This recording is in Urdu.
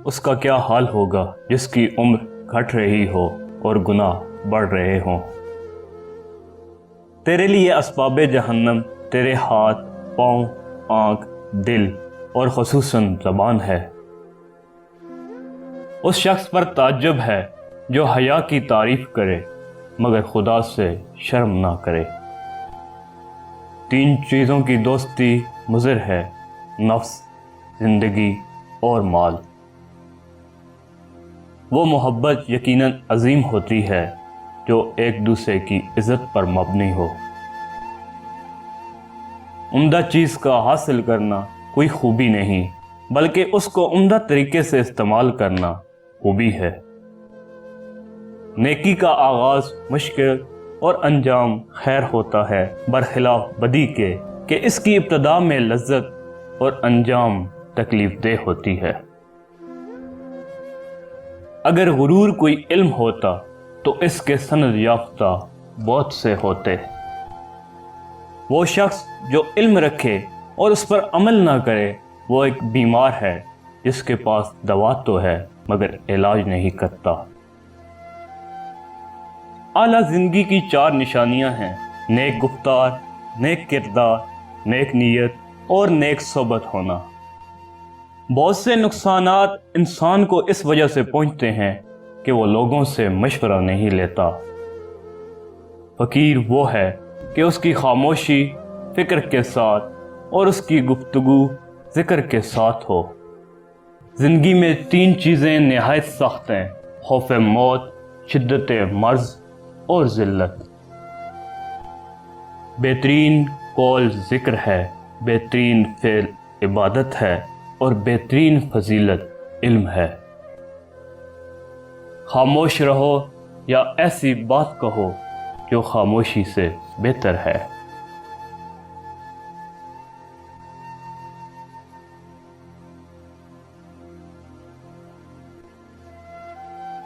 اس کا کیا حال ہوگا جس کی عمر گھٹ رہی ہو اور گناہ بڑھ رہے ہوں۔ تیرے لیے اسباب جہنم تیرے ہاتھ، پاؤں، آنکھ، دل اور خصوصاً زبان ہے۔ اس شخص پر تعجب ہے جو حیا کی تعریف کرے مگر خدا سے شرم نہ کرے۔ 3 چیزوں کی دوستی مضر ہے: نفس، زندگی اور مال۔ وہ محبت یقیناً عظیم ہوتی ہے جو ایک دوسرے کی عزت پر مبنی ہو۔ عمدہ چیز کا حاصل کرنا کوئی خوبی نہیں بلکہ اس کو عمدہ طریقے سے استعمال کرنا خوبی ہے۔ نیکی کا آغاز مشکل اور انجام خیر ہوتا ہے، برخلاف بدی کے کہ اس کی ابتدا میں لذت اور انجام تکلیف دہ ہوتی ہے۔ اگر غرور کوئی علم ہوتا تو اس کے سند یافتہ بہت سے ہوتے۔ وہ شخص جو علم رکھے اور اس پر عمل نہ کرے وہ ایک بیمار ہے جس کے پاس دوا تو ہے مگر علاج نہیں کرتا۔ اعلیٰ زندگی کی 4 نشانیاں ہیں: نیک گفتار، نیک کردار، نیک نیت اور نیک صحبت ہونا۔ بہت سے نقصانات انسان کو اس وجہ سے پہنچتے ہیں کہ وہ لوگوں سے مشورہ نہیں لیتا۔ فقیر وہ ہے کہ اس کی خاموشی فکر کے ساتھ اور اس کی گفتگو ذکر کے ساتھ ہو۔ زندگی میں 3 چیزیں نہایت سخت ہیں: خوف موت، شدت مرض اور ذلت۔ بہترین قول ذکر ہے، بہترین فعل عبادت ہے اور بہترین فضیلت علم ہے۔ خاموش رہو یا ایسی بات کہو جو خاموشی سے بہتر ہے۔